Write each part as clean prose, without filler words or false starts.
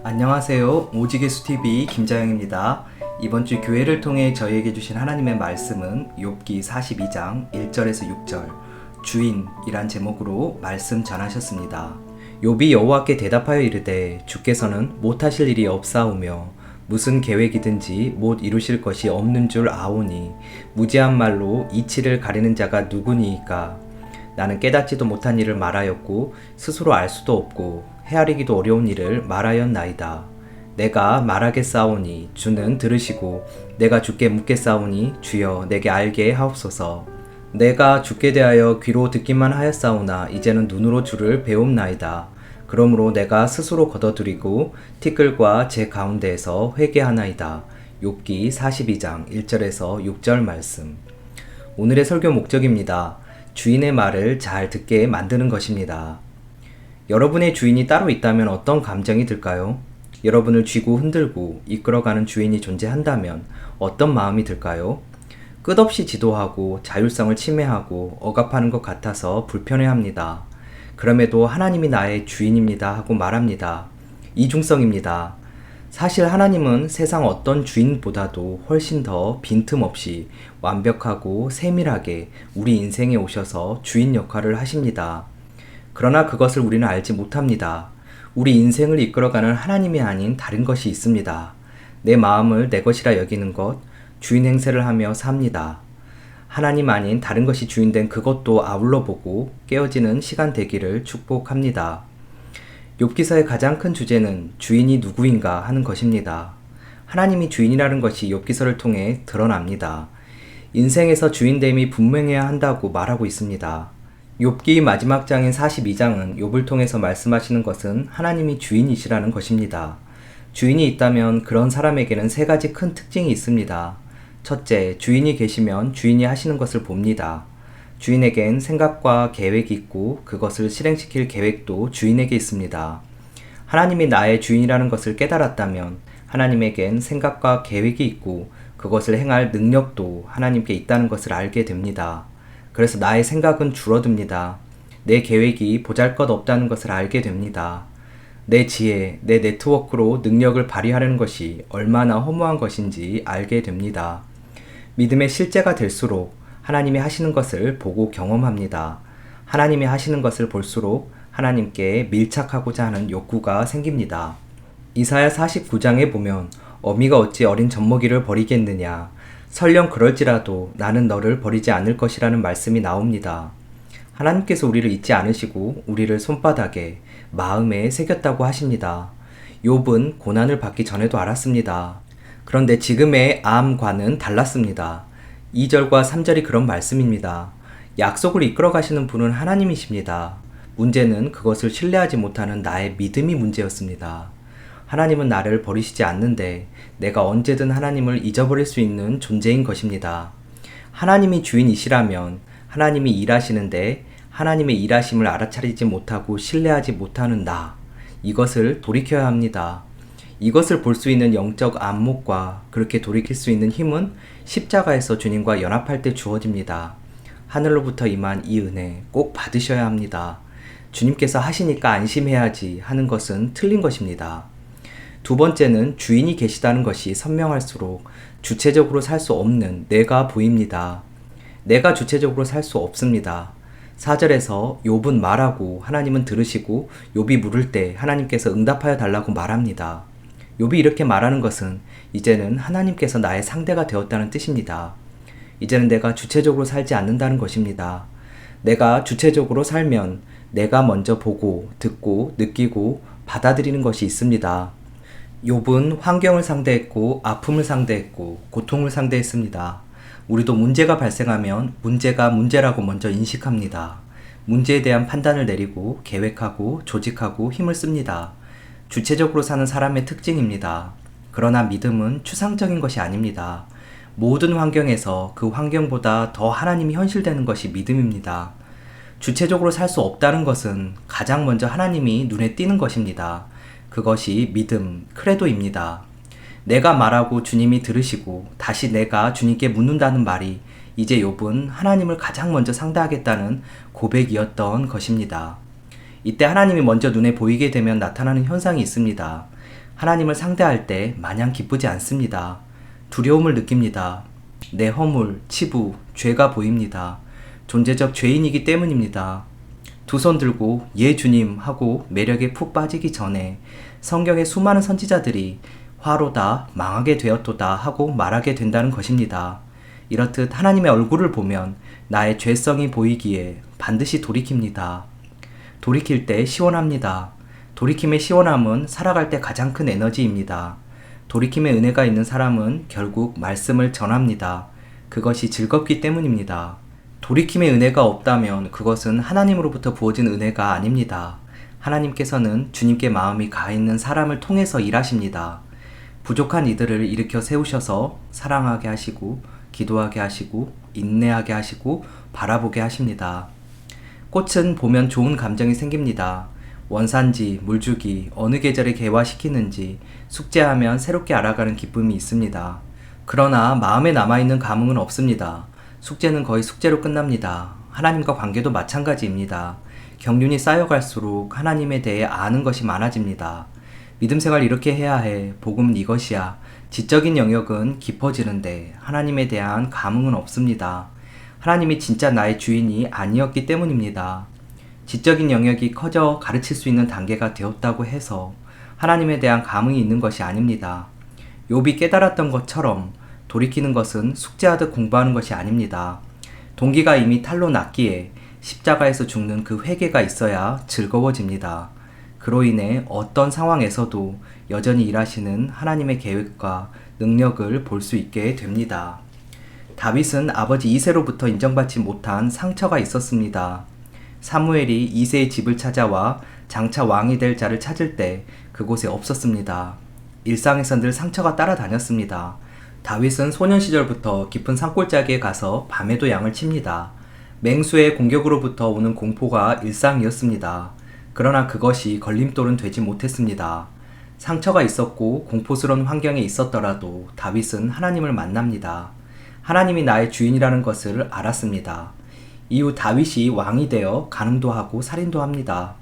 안녕하세요. 오지계수TV 김자영입니다. 이번 주 교회를 통해 저희에게 주신 하나님의 말씀은 욥기 42장 1절에서 6절 주인이란 제목으로 말씀 전하셨습니다. 욥이 여호와께 대답하여 이르되 주께서는 못하실 일이 없사오며 무슨 계획이든지 못 이루실 것이 없는 줄 아오니 무지한 말로 이치를 가리는 자가 누구니이까. 나는 깨닫지도 못한 일을 말하였고 스스로 알 수도 없고 헤아리기도 어려운 일을 말하였나이다. 내가 말하겠사오니 주는 들으시고 내가 주께 묻겠사오니 주여 내게 알게 하옵소서. 내가 주께 대하여 귀로 듣기만 하였사오나 이제는 눈으로 주를 배움나이다. 그러므로 내가 스스로 걷어들이고 티끌과 제 가운데에서 회개하나이다. 욥기 42장 1절에서 6절 말씀. 오늘의 설교 목적입니다. 주인의 말을 잘 듣게 만드는 것입니다. 여러분의 주인이 따로 있다면 어떤 감정이 들까요? 여러분을 쥐고 흔들고 이끌어가는 주인이 존재한다면 어떤 마음이 들까요? 끝없이 지도하고 자율성을 침해하고 억압하는 것 같아서 불편해합니다. 그럼에도 하나님이 나의 주인입니다 하고 말합니다. 이중성입니다. 사실 하나님은 세상 어떤 주인보다도 훨씬 더 빈틈없이 완벽하고 세밀하게 우리 인생에 오셔서 주인 역할을 하십니다. 그러나 그것을 우리는 알지 못합니다. 우리 인생을 이끌어가는 하나님이 아닌 다른 것이 있습니다. 내 마음을 내 것이라 여기는 것, 주인 행세를 하며 삽니다. 하나님 아닌 다른 것이 주인된 그것도 아울러 보고 깨어지는 시간 되기를 축복합니다. 욥기서의 가장 큰 주제는 주인이 누구인가 하는 것입니다. 하나님이 주인이라는 것이 욥기서를 통해 드러납니다. 인생에서 주인됨이 분명해야 한다고 말하고 있습니다. 욥기 마지막 장인 42장은 욥을 통해서 말씀하시는 것은 하나님이 주인이시라는 것입니다. 주인이 있다면 그런 사람에게는 세 가지 큰 특징이 있습니다. 첫째, 주인이 계시면 주인이 하시는 것을 봅니다. 주인에겐 생각과 계획이 있고 그것을 실행시킬 계획도 주인에게 있습니다. 하나님이 나의 주인이라는 것을 깨달았다면 하나님에겐 생각과 계획이 있고 그것을 행할 능력도 하나님께 있다는 것을 알게 됩니다. 그래서 나의 생각은 줄어듭니다. 내 계획이 보잘것없다는 것을 알게 됩니다. 내 지혜, 내 네트워크로 능력을 발휘하려는 것이 얼마나 허무한 것인지 알게 됩니다. 믿음의 실제가 될수록 하나님이 하시는 것을 보고 경험합니다. 하나님이 하시는 것을 볼수록 하나님께 밀착하고자 하는 욕구가 생깁니다. 이사야 49장에 보면 어미가 어찌 어린 젖먹이를 버리겠느냐, 설령 그럴지라도 나는 너를 버리지 않을 것이라는 말씀이 나옵니다. 하나님께서 우리를 잊지 않으시고 우리를 손바닥에 마음에 새겼다고 하십니다. 욥은 고난을 받기 전에도 알았습니다. 그런데 지금의 암과는 달랐습니다. 2절과 3절이 그런 말씀입니다. 약속을 이끌어 가시는 분은 하나님이십니다. 문제는 그것을 신뢰하지 못하는 나의 믿음이 문제였습니다. 하나님은 나를 버리시지 않는데 내가 언제든 하나님을 잊어버릴 수 있는 존재인 것입니다. 하나님이 주인이시라면 하나님이 일하시는데 하나님의 일하심을 알아차리지 못하고 신뢰하지 못하는 나, 이것을 돌이켜야 합니다. 이것을 볼 수 있는 영적 안목과 그렇게 돌이킬 수 있는 힘은 십자가에서 주님과 연합할 때 주어집니다. 하늘로부터 임한 이 은혜 꼭 받으셔야 합니다. 주님께서 하시니까 안심해야지 하는 것은 틀린 것입니다. 두 번째는 주인이 계시다는 것이 선명할수록 주체적으로 살 수 없는 내가 보입니다. 내가 주체적으로 살 수 없습니다. 4절에서 욥은 말하고 하나님은 들으시고 욥이 물을 때 하나님께서 응답하여 달라고 말합니다. 욥이 이렇게 말하는 것은 이제는 하나님께서 나의 상대가 되었다는 뜻입니다. 이제는 내가 주체적으로 살지 않는다는 것입니다. 내가 주체적으로 살면 내가 먼저 보고 듣고 느끼고 받아들이는 것이 있습니다. 욥은 환경을 상대했고 아픔을 상대했고 고통을 상대했습니다. 우리도 문제가 발생하면 문제가 문제라고 먼저 인식합니다. 문제에 대한 판단을 내리고 계획하고 조직하고 힘을 씁니다. 주체적으로 사는 사람의 특징입니다. 그러나 믿음은 추상적인 것이 아닙니다. 모든 환경에서 그 환경보다 더 하나님이 현실되는 것이 믿음입니다. 주체적으로 살 수 없다는 것은 가장 먼저 하나님이 눈에 띄는 것입니다. 그것이 믿음, 크레도입니다. 내가 말하고 주님이 들으시고 다시 내가 주님께 묻는다는 말이 이제 욥은 하나님을 가장 먼저 상대하겠다는 고백이었던 것입니다. 이때 하나님이 먼저 눈에 보이게 되면 나타나는 현상이 있습니다. 하나님을 상대할 때 마냥 기쁘지 않습니다. 두려움을 느낍니다. 내 허물, 치부, 죄가 보입니다. 존재적 죄인이기 때문입니다. 두 손 들고 예 주님 하고 매력에 푹 빠지기 전에 성경의 수많은 선지자들이 화로다, 망하게 되었도다 하고 말하게 된다는 것입니다. 이렇듯 하나님의 얼굴을 보면 나의 죄성이 보이기에 반드시 돌이킵니다. 돌이킬 때 시원합니다. 돌이킴의 시원함은 살아갈 때 가장 큰 에너지입니다. 돌이킴의 은혜가 있는 사람은 결국 말씀을 전합니다. 그것이 즐겁기 때문입니다. 돌이킴의 은혜가 없다면 그것은 하나님으로부터 부어진 은혜가 아닙니다. 하나님께서는 주님께 마음이 가 있는 사람을 통해서 일하십니다. 부족한 이들을 일으켜 세우셔서 사랑하게 하시고 기도하게 하시고 인내하게 하시고 바라보게 하십니다. 꽃은 보면 좋은 감정이 생깁니다. 원산지, 물주기, 어느 계절에 개화시키는지 숙제하면 새롭게 알아가는 기쁨이 있습니다. 그러나 마음에 남아있는 감흥은 없습니다. 숙제는 거의 숙제로 끝납니다. 하나님과 관계도 마찬가지입니다. 경륜이 쌓여갈수록 하나님에 대해 아는 것이 많아집니다. 믿음 생활 이렇게 해야 해. 복음은 이것이야. 지적인 영역은 깊어지는데 하나님에 대한 감흥은 없습니다. 하나님이 진짜 나의 주인이 아니었기 때문입니다. 지적인 영역이 커져 가르칠 수 있는 단계가 되었다고 해서 하나님에 대한 감흥이 있는 것이 아닙니다. 욥이 깨달았던 것처럼 돌이키는 것은 숙제하듯 공부하는 것이 아닙니다. 동기가 이미 탈로 났기에 십자가에서 죽는 그 회개가 있어야 즐거워집니다. 그로 인해 어떤 상황에서도 여전히 일하시는 하나님의 계획과 능력을 볼 수 있게 됩니다. 다윗은 아버지 이새로부터 인정받지 못한 상처가 있었습니다. 사무엘이 이새의 집을 찾아와 장차 왕이 될 자를 찾을 때 그곳에 없었습니다. 일상에서 늘 상처가 따라다녔습니다. 다윗은 소년 시절부터 깊은 산골짜기에 가서 밤에도 양을 칩니다. 맹수의 공격으로부터 오는 공포가 일상이었습니다. 그러나 그것이 걸림돌은 되지 못했습니다. 상처가 있었고 공포스러운 환경에 있었더라도 다윗은 하나님을 만납니다. 하나님이 나의 주인이라는 것을 알았습니다. 이후 다윗이 왕이 되어 간음도 하고 살인도 합니다.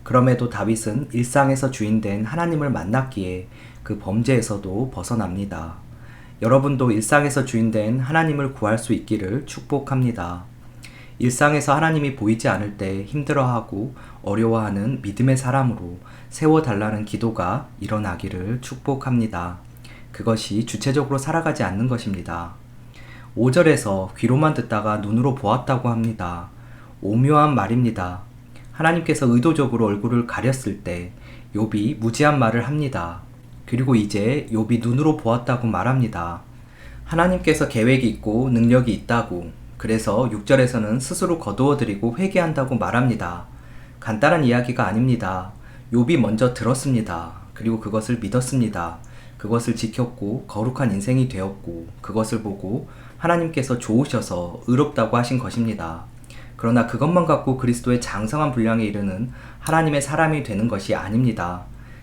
그럼에도 다윗은 일상에서 주인된 하나님을 만났기에 그 범죄에서도 벗어납니다. 여러분도 일상에서 주인된 하나님을 구할 수 있기를 축복합니다. 일상에서 하나님이 보이지 않을 때 힘들어하고 어려워하는 믿음의 사람으로 세워달라는 기도가 일어나기를 축복합니다. 그것이 주체적으로 살아가지 않는 것입니다. 5절에서 귀로만 듣다가 눈으로 보았다고 합니다. 오묘한 말입니다. 하나님께서 의도적으로 얼굴을 가렸을 때 욥이 무지한 말을 합니다. 그리고 이제 욥이 눈으로 보았다고 말합니다. 하나님께서 계획이 있고 능력이 있다고, 그래서 6절에서는 스스로 거두어드리고 회개한다고 말합니다. 간단한 이야기가 아닙니다. 욥이 먼저 들었습니다. 그리고 그것을 믿었습니다. 그것을 지켰고 거룩한 인생이 되었고 그것을 보고 하나님께서 좋으셔서 의롭다고 하신 것입니다. 그러나 그것만 갖고 그리스도의 장성한 분량에 이르는 하나님의 사람이 되는 것이 아닙니다.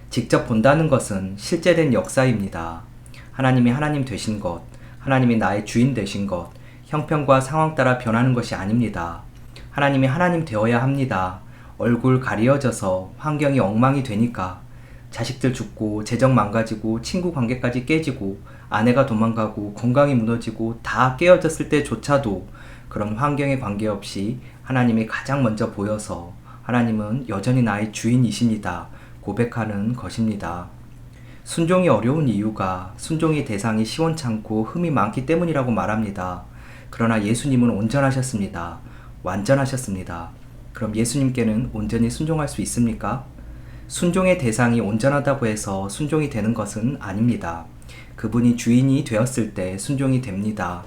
직접 본다는 것은 실제된 역사입니다. 하나님이 하나님 되신 것, 하나님이 나의 주인 되신 것, 형편과 상황 따라 변하는 것이 아닙니다. 하나님이 하나님 되어야 합니다. 얼굴 가리어져서 환경이 엉망이 되니까 자식들 죽고 재정 망가지고 친구 관계까지 깨지고 아내가 도망가고 건강이 무너지고 다 깨어졌을 때조차도 그런 환경에 관계없이 하나님이 가장 먼저 보여서 하나님은 여전히 나의 주인이십니다. 고백하는 것입니다. 순종이 어려운 이유가 순종의 대상이 시원찮고 흠이 많기 때문이라고 말합니다. 그러나 예수님은 온전하셨습니다. 완전하셨습니다. 그럼 예수님께는 온전히 순종할 수 있습니까? 순종의 대상이 온전하다고 해서 순종이 되는 것은 아닙니다. 그분이 주인이 되었을 때 순종이 됩니다.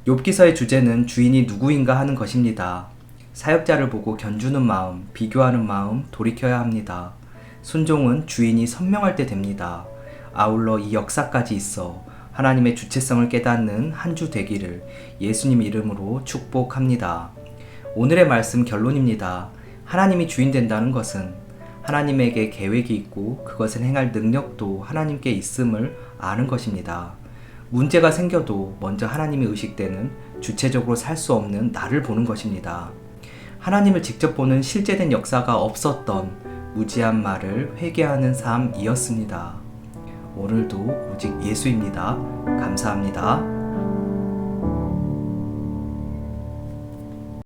욥기서의 주제는 주인이 누구인가 하는 것입니다. 사역자를 보고 견주는 마음, 비교하는 마음 돌이켜야 합니다. 순종은 주인이 선명할 때 됩니다. 아울러 이 역사까지 있어 하나님의 주체성을 깨닫는 한 주 되기를 예수님 이름으로 축복합니다. 오늘의 말씀 결론입니다. 하나님이 주인 된다는 것은 하나님에게 계획이 있고 그것을 행할 능력도 하나님께 있음을 아는 것입니다. 문제가 생겨도 먼저 하나님이 의식되는 주체적으로 살 수 없는 나를 보는 것입니다. 하나님을 직접 보는 실제된 역사가 없었던 무지한 말을 회개하는 삶이었습니다. 오늘도 오직 예수입니다. 감사합니다.